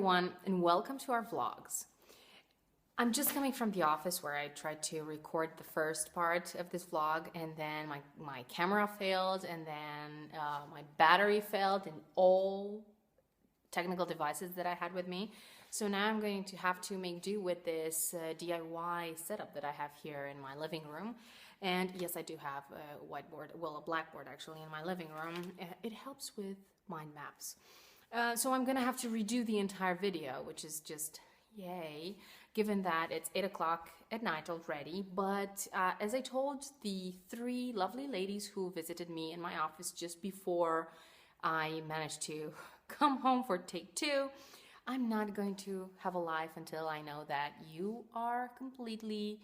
everyone, and welcome to our vlogs. I'm just coming from the office where I tried to record the first part of this vlog, and then my camera failed, and then my battery failed, and all technical devices that I had with me. So now I'm going to have to make do with this DIY setup that I have here in my living room. And yes, I do have a whiteboard, well, a blackboard actually in my living room. It helps with mind maps. So I'm gonna have to redo the entire video, which is just yay, given that it's 8 o'clock at night already. But as I told the 3 lovely ladies who visited me in my office just before I managed to come home for take 2, I'm not going to have a life until I know that you are completely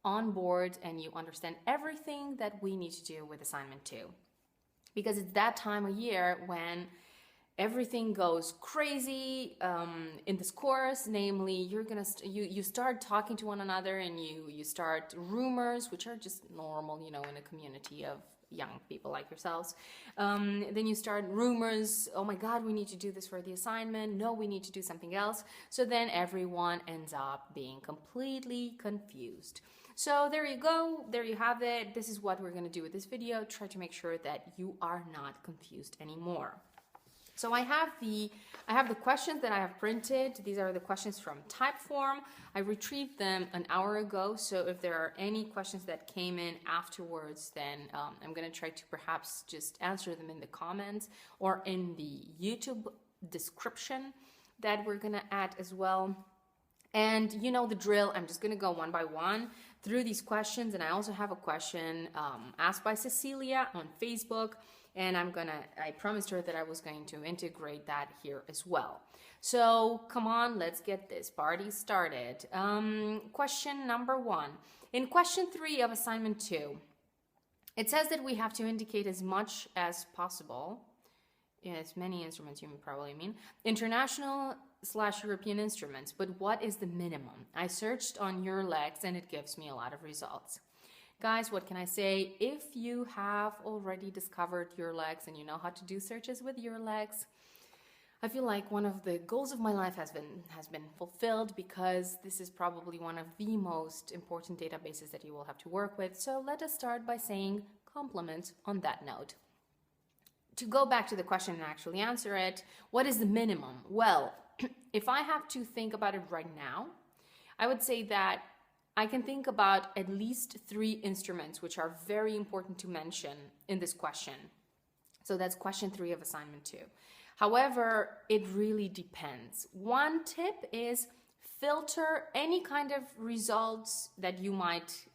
on board and you understand everything that we need to do with assignment 2. Because it's that time of year when everything goes crazy in this course. Namely, you start talking to one another, and you start rumors, which are just normal, you know, in a community of young people like yourselves. Then you start rumors. Oh my God, we need to do this for the assignment. No, we need to do something else. So then everyone ends up being completely confused. So there you go. There you have it. This is what we're going to do with this video. Try to make sure that you are not confused anymore. So I have the questions that I have printed. These are the questions from Typeform. I retrieved them an hour ago, so if there are any questions that came in afterwards, then I'm going to try to perhaps just answer them in the comments or in the YouTube description that we're going to add as well. And you know the drill. I'm just going to go one by one through these questions, and I also have a question asked by Cecilia on Facebook. And I promised her that I was going to integrate that here as well. So come on, let's get this party started. Question number 1. In question 3 of assignment 2, it says that we have to indicate as much as possible, as many instruments you probably mean, international/European instruments, but what is the minimum? I searched on Eur-lex and it gives me a lot of results. Guys, what can I say? If you have already discovered Eur-lex and you know how to do searches with Eur-lex, I feel like one of the goals of my life has been fulfilled, because this is probably one of the most important databases that you will have to work with. So let us start by saying compliments on that note. To go back to the question and actually answer it, what is the minimum? Well, if I have to think about it right now, I would say that I can think about at least 3 instruments which are very important to mention in this question. So that's question 3 of assignment 2. However, it really depends. One tip is filter any kind of results that you might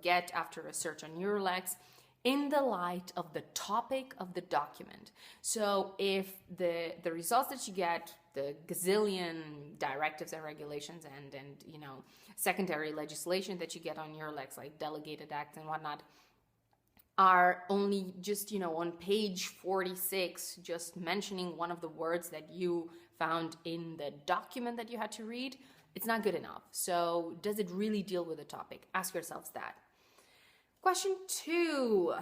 get after a search on Eur-lex in the light of the topic of the document. So if the results that you get, the gazillion directives and regulations and you know, secondary legislation that you get on Eur-lex, like delegated acts and whatnot, are only just, you know, on page 46, just mentioning one of the words that you found in the document that you had to read, it's not good enough. So does it really deal with the topic? Ask yourselves that. Question 2.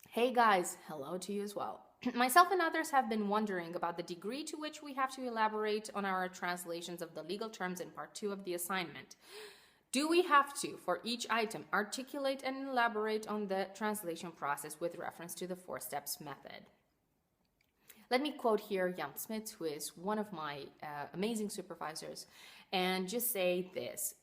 Hey guys, hello to you as well. Myself and others have been wondering about the degree to which we have to elaborate on our translations of the legal terms in part 2 of the assignment. Do we have to, for each item, articulate and elaborate on the translation process with reference to the 4 steps method? Let me quote here Jan Smits, who is one of my amazing supervisors, and just say this: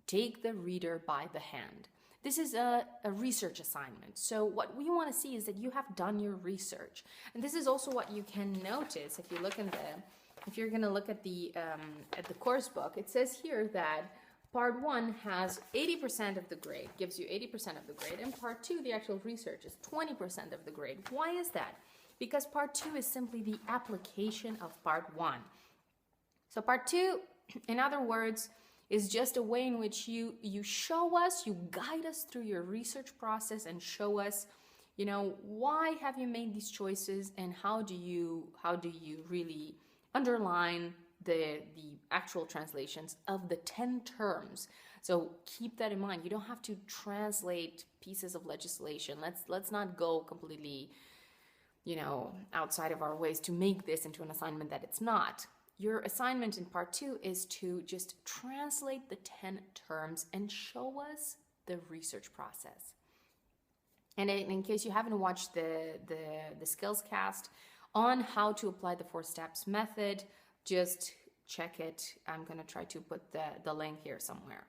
take the reader by the hand. This is a research assignment. So what we want to see is that you have done your research. And this is also what you can notice if you look if you're going to look at the course book. It says here that part 1 has 80% of the grade, gives you 80% of the grade, and part 2, the actual research, is 20% of the grade. Why is that? Because part 2 is simply the application of part 1. So part 2, in other words, is just a way in which you show us, you guide us through your research process and show us, you know, why have you made these choices and how do you really underline the actual translations of the 10 terms. So keep that in mind. You don't have to translate pieces of legislation. Let's not go completely, you know, outside of our ways to make this into an assignment that it's not. your assignment in part 2 is to just translate the 10 terms and show us the research process. And in case you haven't watched the skills cast on how to apply the 4 steps method, just check it. I'm going to try to put the link here somewhere.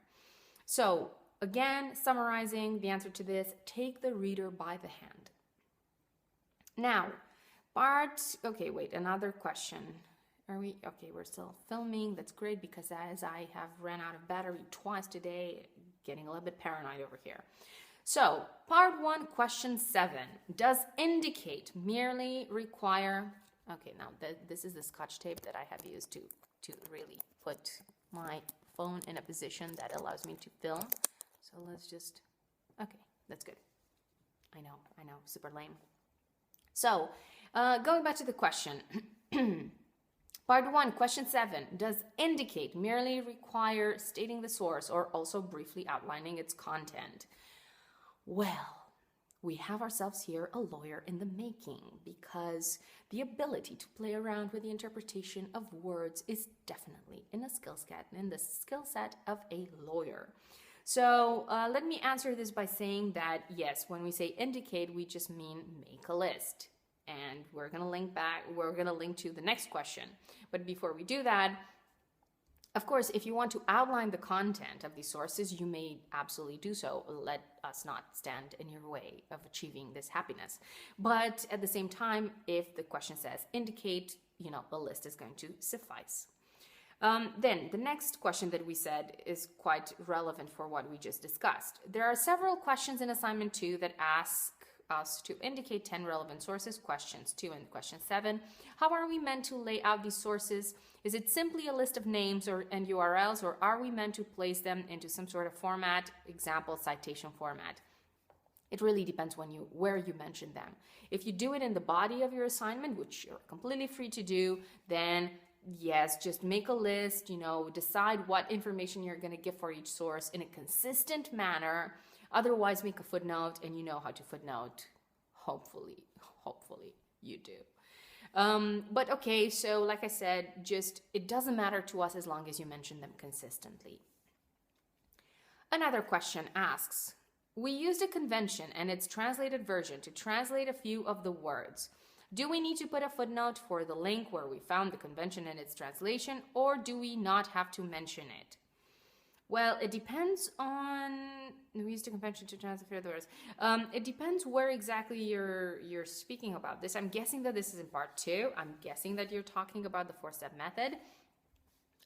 So again, summarizing the answer to this, take the reader by the hand. Now, another question. Okay, we're still filming. That's great, because as I have ran out of battery twice today, getting a little bit paranoid over here. So, part 1, question 7. Does indicate merely require... Okay, now this is the scotch tape that I have used to really put my phone in a position that allows me to film. So let's just... Okay, that's good. I know, super lame. So, going back to the question. Part 1, question 7. Does indicate merely require stating the source or also briefly outlining its content? Well, we have ourselves here a lawyer in the making, because the ability to play around with the interpretation of words is definitely in the skill set of a lawyer. So let me answer this by saying that, yes, when we say indicate, we just mean make a list. And we're going to link to the next question. But before we do that, of course, if you want to outline the content of these sources, you may absolutely do so. Let us not stand in your way of achieving this happiness. But at the same time, if the question says indicate, the list is going to suffice. Then the next question that we said is quite relevant for what we just discussed. There are several questions in assignment 2 that ask us to indicate 10 relevant sources, questions 2 and question 7. How are we meant to lay out these sources? Is it simply a list of names and URLs, or are we meant to place them into some sort of format, example, citation format? It really depends where you mention them. If you do it in the body of your assignment, which you're completely free to do, then yes, just make a list, decide what information you're going to give for each source in a consistent manner. Otherwise, make a footnote, and you know how to footnote. Hopefully you do. But okay, so like I said, it doesn't matter to us as long as you mention them consistently. Another question asks, we used a convention and its translated version to translate a few of the words. Do we need to put a footnote for the link where we found the convention and its translation, or do we not have to mention it? Well, it depends on... We used a convention to translate the words. It depends where exactly you're speaking about this. I'm guessing that this is in part 2. I'm guessing that you're talking about the 4-step method.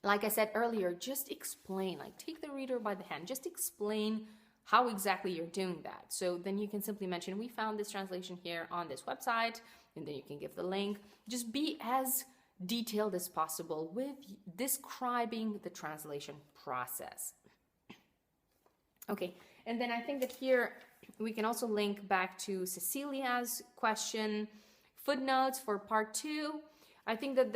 Like I said earlier, just explain. Take the reader by the hand. Just explain how exactly you're doing that. So then you can simply mention, we found this translation here on this website, and then you can give the link. Just be as detailed as possible with describing the translation process. Okay, and then I think that here we can also link back to Cecilia's question, footnotes for part 2. I think that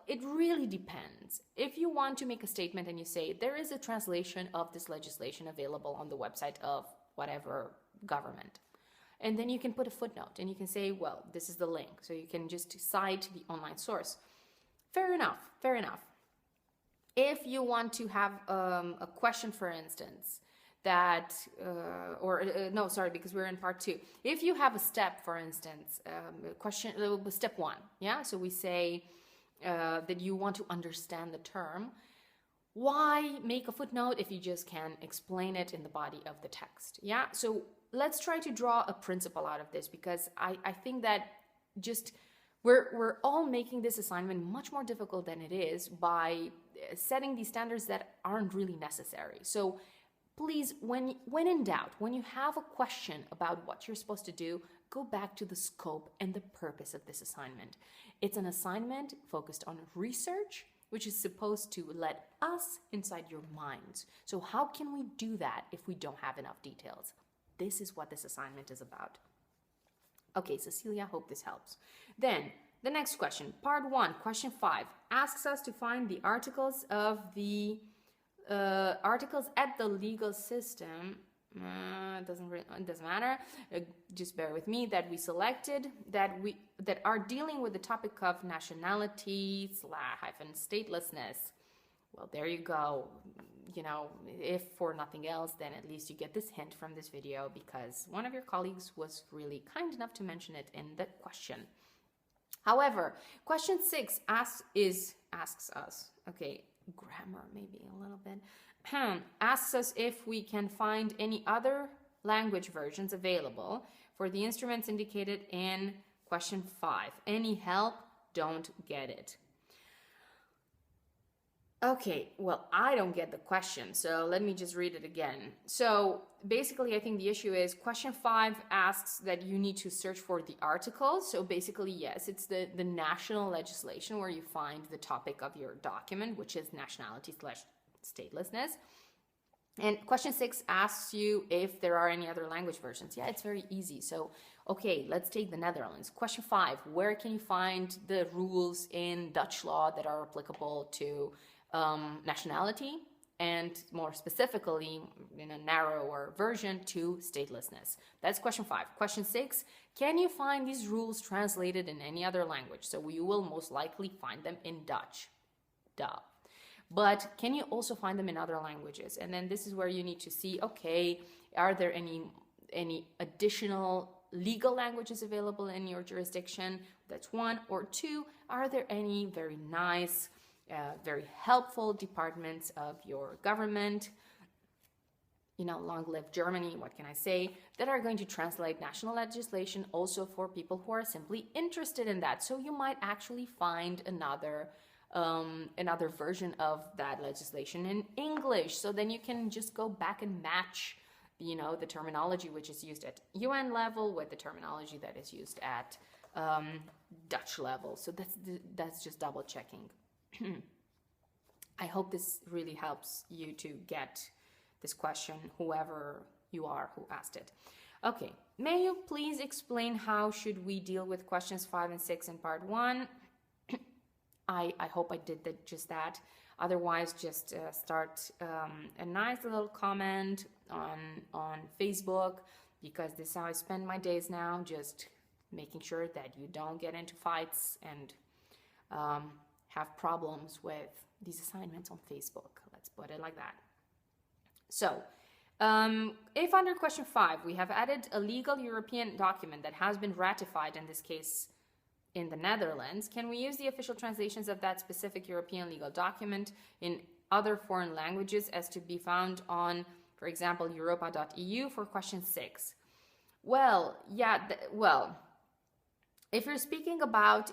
it really depends. If you want to make a statement and you say there is a translation of this legislation available on the website of whatever government, and then you can put a footnote and you can say, well, this is the link. So you can just cite the online source. Fair enough. If you want to have a question, for instance, because we're in part 2. If you have a step, for instance, question, step 1, yeah? So we say that you want to understand the term. Why make a footnote if you just can explain it in the body of the text, yeah? So let's try to draw a principle out of this, because I think that we're all making this assignment much more difficult than it is by setting these standards that aren't really necessary. So please, when in doubt, when you have a question about what you're supposed to do, go back to the scope and the purpose of this assignment. It's an assignment focused on research, which is supposed to let us inside your minds. So how can we do that if we don't have enough details? This is what this assignment is about. Okay, Cecilia, hope this helps. Then, the next question, part 1, question 5, asks us to find the articles at the legal system it doesn't matter. Just bear with me that we selected that are dealing with the topic of nationality-statelessness. Well, there you go. You know, if for nothing else, then at least you get this hint from this video, because one of your colleagues was really kind enough to mention it in the question. However, question 6 asks us, okay, grammar maybe a little bit, asks us if we can find any other language versions available for the instruments indicated in question 5. Any help? Don't get it. Okay, well, I don't get the question, so let me just read it again. So basically, I think the issue is question 5 asks that you need to search for the article. So basically, yes, it's the national legislation where you find the topic of your document, which is nationality/statelessness. And question 6 asks you if there are any other language versions. Yeah, it's very easy. So, okay, let's take the Netherlands. Question 5, where can you find the rules in Dutch law that are applicable to nationality, and more specifically, in a narrower version, to statelessness? That's question 5. Question 6, can you find these rules translated in any other language? So you will most likely find them in Dutch. Duh. But can you also find them in other languages? And then this is where you need to see, okay, are there any additional legal languages available in your jurisdiction? That's 1. Or 2, are there any very nice, very helpful departments of your government, you know, long live Germany, what can I say, that are going to translate national legislation also for people who are simply interested in that? So you might actually find another version of that legislation in English. So then you can just go back and match, you know, the terminology which is used at UN level with the terminology that is used at Dutch level. So that's just double checking. I hope this really helps you to get this question, whoever you are who asked it. Okay, may you please explain how should we deal with questions 5 and 6 in part 1? I hope I did just that. Otherwise, just start a nice little comment on Facebook, because this is how I spend my days now, just making sure that you don't get into fights and have problems with these assignments on Facebook. Let's put it like that. So, if under question 5 we have added a legal European document that has been ratified, in this case in the Netherlands, can we use the official translations of that specific European legal document in other foreign languages as to be found on, for example, europa.eu for question 6? Well, yeah, if you're speaking about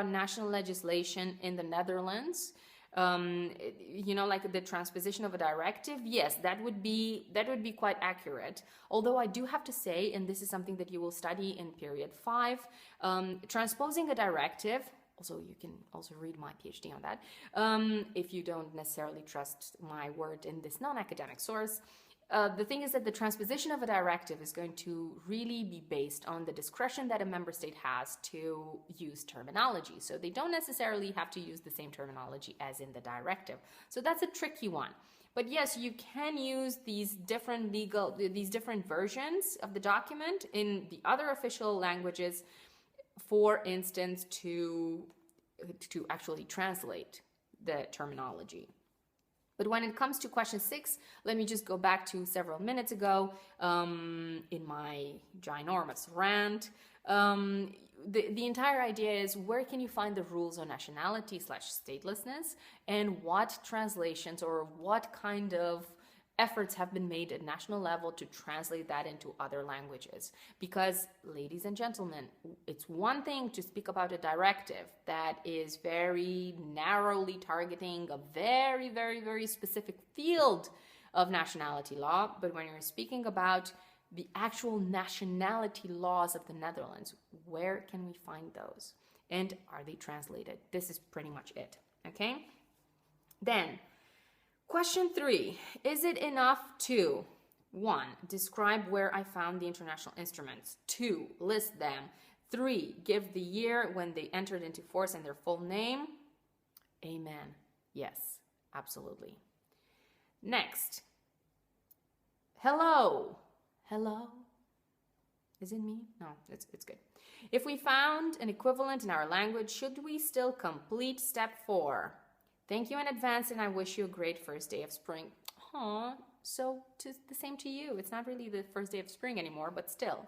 national legislation in the Netherlands, you know, like the transposition of a directive, yes, that would be quite accurate. Although I do have to say, and this is something that you will study in period 5, transposing a directive, also you can also read my PhD on that, if you don't necessarily trust my word in this non-academic source. The thing is that the transposition of a directive is going to really be based on the discretion that a member state has to use terminology. So they don't necessarily have to use the same terminology as in the directive. So that's a tricky one. But yes, you can use these different versions of the document in the other official languages, for instance, to actually translate the terminology. But when it comes to question 6, let me just go back to several minutes ago in my ginormous rant. The entire idea is, where can you find the rules on nationality/statelessness, and what translations or what kind of efforts have been made at national level to translate that into other languages? Because, ladies and gentlemen, it's one thing to speak about a directive that is very narrowly targeting a very, very, very specific field of nationality law, but when you're speaking about the actual nationality laws of the Netherlands, where can we find those? And are they translated? This is pretty much it, okay? Then, question 3, is it enough to 1. Describe where I found the international instruments. 2. List them. 3. Give the year when they entered into force and their full name. Amen. Yes, absolutely. Next. Hello. Hello. Is it me? No, it's good. If we found an equivalent in our language, should we still complete step 4? Thank you in advance, and I wish you a great first day of spring. Aw, so the same to you. It's not really the first day of spring anymore, but still.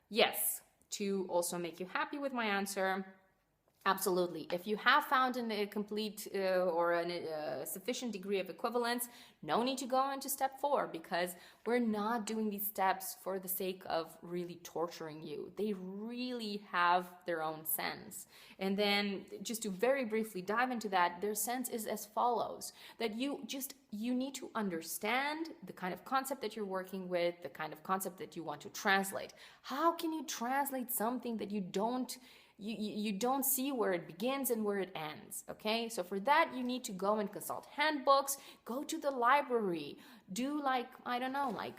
Yes, to also make you happy with my answer, absolutely. If you have found a complete or a sufficient degree of equivalence, no need to go into step 4, because we're not doing these steps for the sake of really torturing you. They really have their own sense. And then just to very briefly dive into that, their sense is as follows: that you need to understand the kind of concept that you're working with, the kind of concept that you want to translate. How can you translate something that you don't see where it begins and where it ends? Okay, so for that you need to go and consult handbooks, go to the library, do like, I don't know, like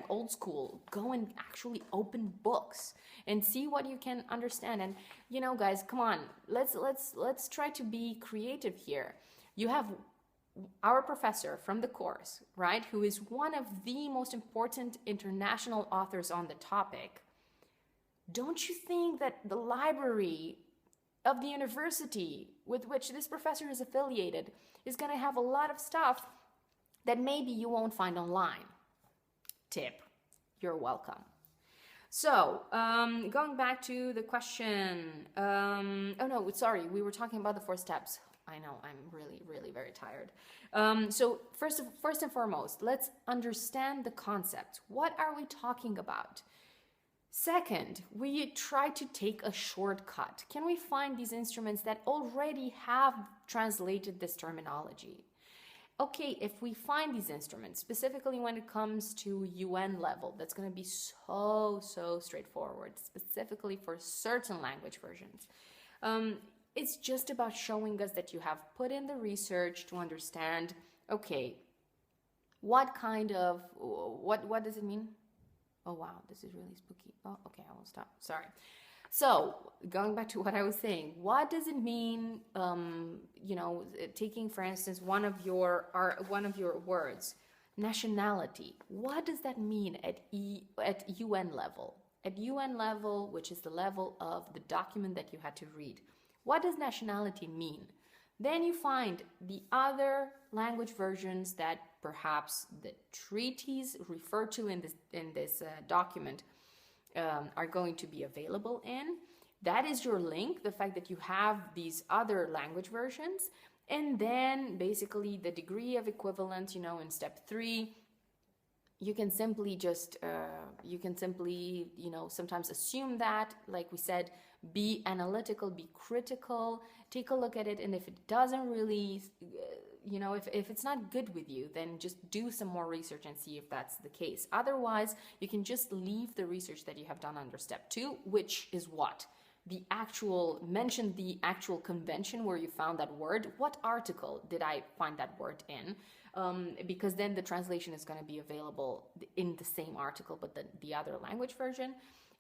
#old school, go and actually open books and see what you can understand. And you know, guys, come on, let's try to be creative here. You have our professor from the course, right, who is one of the most important international authors on the topic. Don't you think that the library of the university with which this professor is affiliated is going to have a lot of stuff that maybe you won't find online? Tip. You're welcome. So, going back to the question. Oh no, sorry, we were talking about the 4 steps. I know, I'm really, really very tired. So first and foremost, let's understand the concept. What are we talking about? Second, we try to take a shortcut. Can we find these instruments that already have translated this terminology? Okay, if we find these instruments, specifically when it comes to UN level, that's going to be so straightforward, specifically for certain language versions. It's just about showing us that you have put in the research to understand, okay, what kind of, what does it mean? Oh, wow, this is really spooky. Oh, okay, I will stop. Sorry. So, going back to what I was saying, what does it mean, you know, taking, for instance, one of your words, nationality. What does that mean at UN level? At UN level, which is the level of the document that you had to read. What does nationality mean? Then you find the other language versions that perhaps the treaties refer to in this document are going to be available in. That is your link, the fact that you have these other language versions. And then basically the degree of equivalence, you know, in step 3, you can simply just, you know, sometimes assume that, like we said, be analytical, be critical, take a look at it. And if it doesn't really, you know, if it's not good with you, then just do some more research and see if that's the case. Otherwise, you can just leave the research that you have done under step 2, which is what? Mention the actual convention where you found that word. What article did I find that word in? Because then the translation is going to be available in the same article, but the other language version.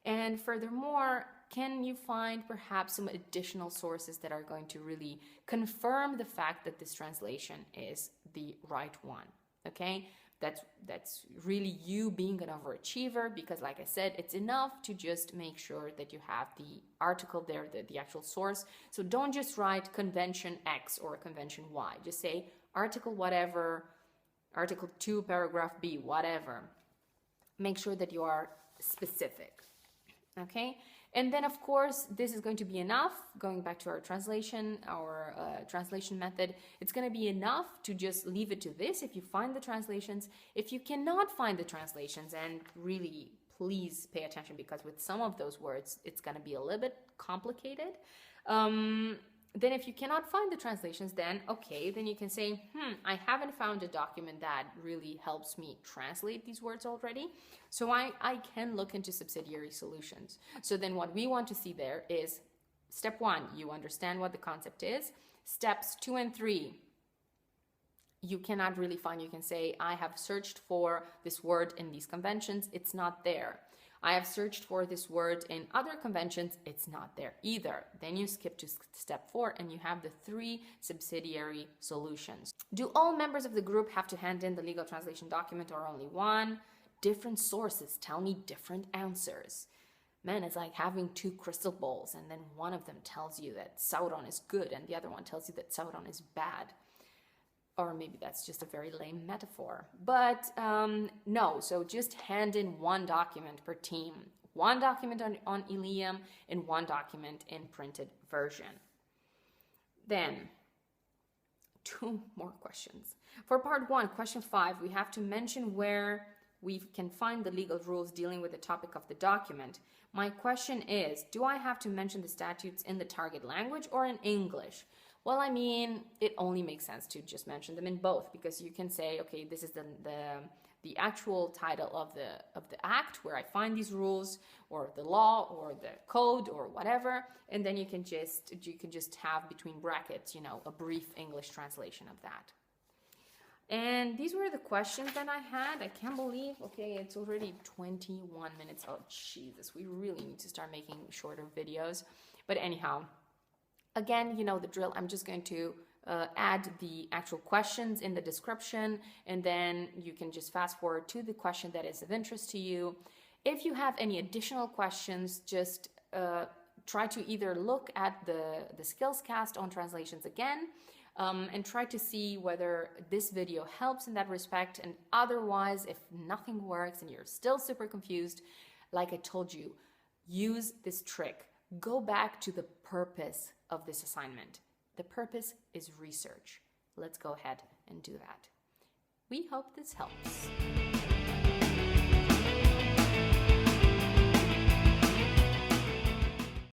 And furthermore, can you find perhaps some additional sources that are going to really confirm the fact that this translation is the right one? Okay, that's really you being an overachiever, because like I said, it's enough to just make sure that you have the article there, the actual source. So don't just write convention X or convention Y. Just say article whatever, article 2, paragraph B, whatever. Make sure that you are specific. Okay, and then of course this is going to be enough. Going back to our translation method, it's going to be enough to just leave it to this if you find the translations. If you cannot find the translations, and really please pay attention, because with some of those words it's going to be a little bit complicated. Then if you cannot find the translations, then okay, then you can say, I haven't found a document that really helps me translate these words already, so I can look into subsidiary solutions. So then what we want to see there is step 1, you understand what the concept is. Steps 2 and 3, you cannot really find. You can say, I have searched for this word in these conventions, it's not there. I have searched for this word in other conventions, it's not there either. Then you skip to step 4 and you have the 3 subsidiary solutions. Do all members of the group have to hand in the legal translation document or only one? different sources tell me different answers. Man, it's like having two crystal balls, and then one of them tells you that Sauron is good and the other one tells you that Sauron is bad. Or maybe that's just a very lame metaphor. But no, so just hand in one document per team. One document on Ilium and one document in printed version. Then, 2 more questions. For part 1, question 5, we have to mention where we can find the legal rules dealing with the topic of the document. My question is, do I have to mention the statutes in the target language or in English? Well, I mean, it only makes sense to just mention them in both, because you can say, okay, this is the actual title of the act where I find these rules, or the law, or the code, or whatever, and then you can just have between brackets, you know, a brief English translation of that. And these were the questions that I had. I can't believe, okay, it's already 21 minutes. Oh, Jesus, we really need to start making shorter videos. But anyhow, again, you know the drill. I'm just going to add the actual questions in the description, and then you can just fast forward to the question that is of interest to you. If you have any additional questions, just try to either look at the skills cast on translations again, and try to see whether this video helps in that respect. And otherwise, if nothing works and you're still super confused, like I told you, use this trick. Go back to the purpose of this assignment. The purpose is research. Let's go ahead and do that. We hope this helps.